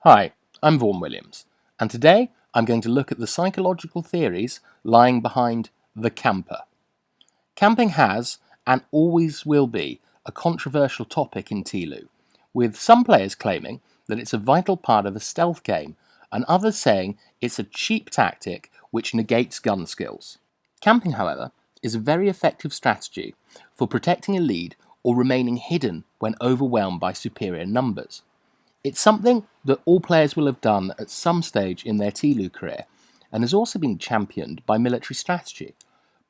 Hi, I'm Vaughan Williams, and today I'm going to look at the psychological theories lying behind the camper. Camping has, and always will be, a controversial topic in TLOU, with some players claiming that it's a vital part of a stealth game, and others saying it's a cheap tactic which negates gun skills. Camping, however, is a very effective strategy for protecting a lead or remaining hidden when overwhelmed by superior numbers. It's something that all players will have done at some stage in their TLOU career, and has also been championed by military strategy.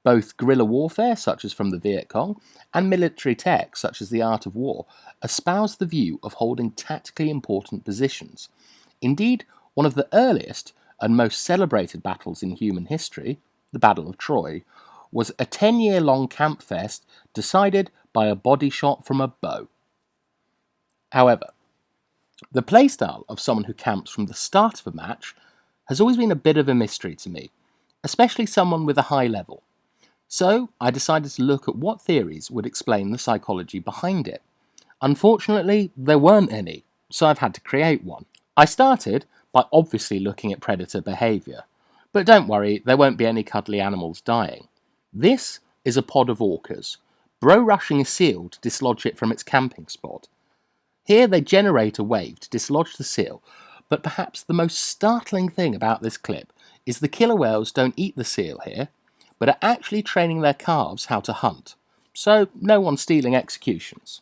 Both guerrilla warfare, such as from the Viet Cong, and military tech, such as the art of war, espouse the view of holding tactically important positions. Indeed, one of the earliest and most celebrated battles in human history, the Battle of Troy, was a 10-year-long camp fest decided by a body shot from a bow. However, the playstyle of someone who camps from the start of a match has always been a bit of a mystery to me, especially someone with a high level. So I decided to look at what theories would explain the psychology behind it. Unfortunately, there weren't any, so I've had to create one. I started by obviously looking at predator behaviour, but don't worry, there won't be any cuddly animals dying. This is a pod of orcas, bro-rushing a seal to dislodge it from its camping spot. Here they generate a wave to dislodge the seal, but perhaps the most startling thing about this clip is the killer whales don't eat the seal here, but are actually training their calves how to hunt, so no one's stealing executions.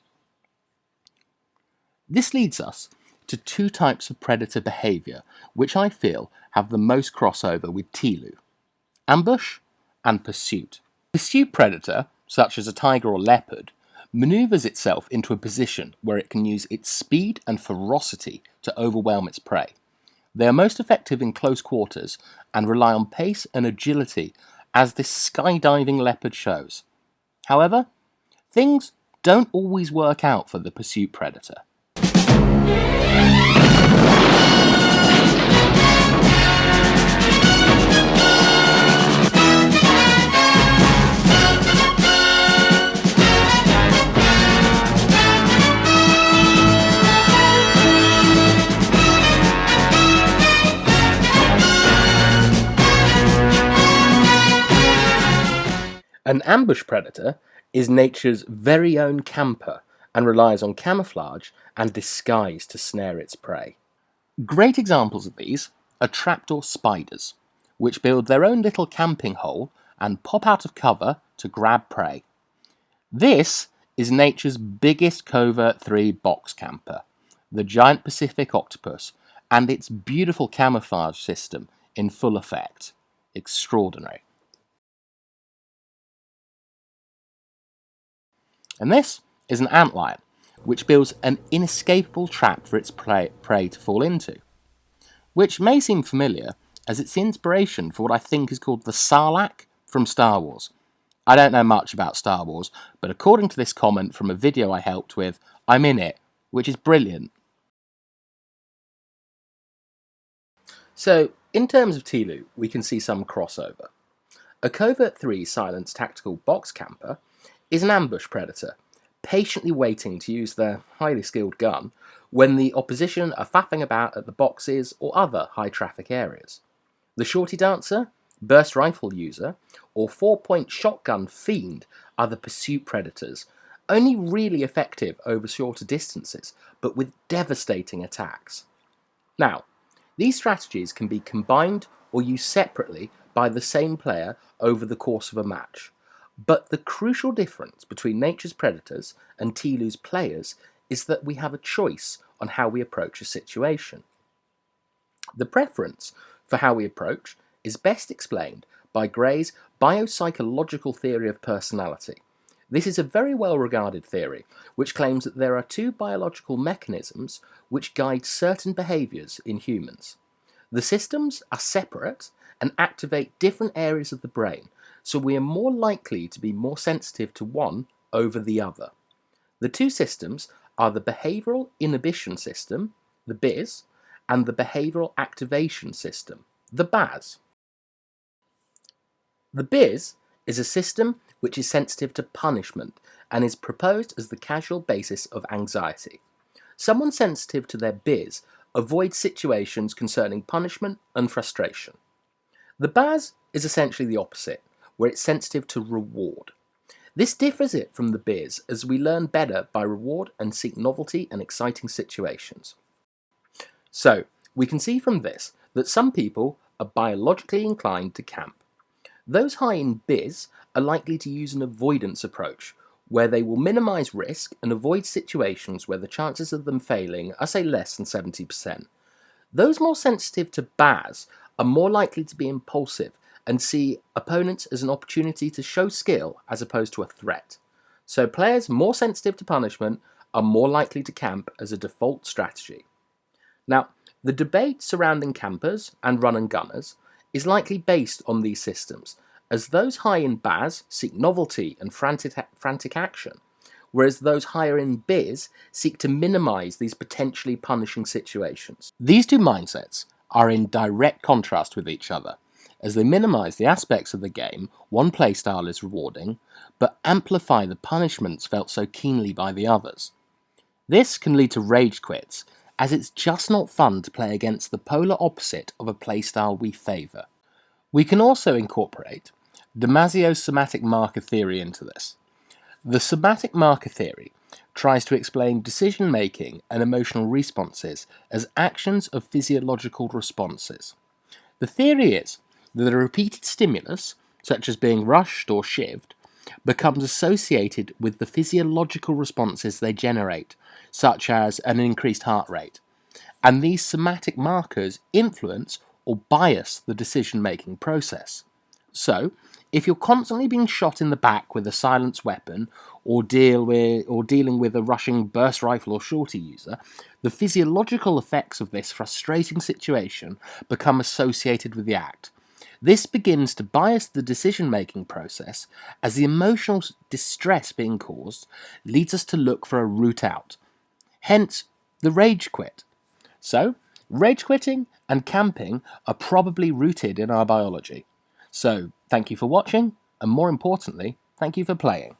This leads us to two types of predator behaviour which I feel have the most crossover with TLOU: ambush and pursuit. Pursuit predator, such as a tiger or leopard, manoeuvres itself into a position where it can use its speed and ferocity to overwhelm its prey. They are most effective in close quarters and rely on pace and agility, as this skydiving leopard shows. However, things don't always work out for the pursuit predator. An ambush predator is nature's very own camper and relies on camouflage and disguise to snare its prey. Great examples of these are trapdoor spiders, which build their own little camping hole and pop out of cover to grab prey. This is nature's biggest covert 3 box camper, the giant Pacific octopus, and its beautiful camouflage system in full effect. Extraordinary. And this is an antlion, which builds an inescapable trap for its prey to fall into, which may seem familiar as it's the inspiration for what I think is called the Sarlacc from Star Wars. I don't know much about Star Wars, but according to this comment from a video I helped with, I'm in it, which is brilliant. So, in terms of TLOU, we can see some crossover. A Covert 3 silenced tactical box camper is an ambush predator, patiently waiting to use their highly skilled gun when the opposition are faffing about at the boxes or other high-traffic areas. The shorty dancer, burst rifle user, or 4-point shotgun fiend are the pursuit predators, only really effective over shorter distances, but with devastating attacks. Now, these strategies can be combined or used separately by the same player over the course of a match. But the crucial difference between nature's predators and TLOU's players is that we have a choice on how we approach a situation. The preference for how we approach is best explained by Gray's Biopsychological theory of personality. This is a very well regarded theory which claims that there are 2 biological mechanisms which guide certain behaviours in humans. The systems are separate and activate different areas of the brain, so we are more likely to be more sensitive to one over the other. The 2 systems are the behavioural inhibition system, the BIS, and the behavioural activation system, the BAS. The BIS is a system which is sensitive to punishment and is proposed as the causal basis of anxiety. Someone sensitive to their BIS avoids situations concerning punishment and frustration. The Baz is essentially the opposite, where it's sensitive to reward. This differs it from the Biz as we learn better by reward and seek novelty and exciting situations. So, we can see from this that some people are biologically inclined to camp. Those high in Biz are likely to use an avoidance approach, where they will minimise risk and avoid situations where the chances of them failing are, say, less than 70%. Those more sensitive to Baz are more likely to be impulsive and see opponents as an opportunity to show skill as opposed to a threat. So players more sensitive to punishment are more likely to camp as a default strategy. Now, the debate surrounding campers and run and gunners is likely based on these systems, as those high in Baz seek novelty and frantic action, whereas those higher in Biz seek to minimise these potentially punishing situations. These two mindsets are in direct contrast with each other, as they minimise the aspects of the game one playstyle is rewarding, but amplify the punishments felt so keenly by the others. This can lead to rage quits, as it's just not fun to play against the polar opposite of a playstyle we favour. We can also incorporate Damasio's somatic marker theory into this. The somatic marker theory tries to explain decision-making and emotional responses as actions of physiological responses. The theory is that a repeated stimulus, such as being rushed or shivved, becomes associated with the physiological responses they generate, such as an increased heart rate, and these somatic markers influence or bias the decision-making process. So, if you're constantly being shot in the back with a silenced weapon, or dealing with a rushing burst rifle or shorty user, the physiological effects of this frustrating situation become associated with the act. This begins to bias the decision-making process, as the emotional distress being caused leads us to look for a route out. Hence, the rage quit. So, rage quitting and camping are probably rooted in our biology. So, thank you for watching, and more importantly, thank you for playing.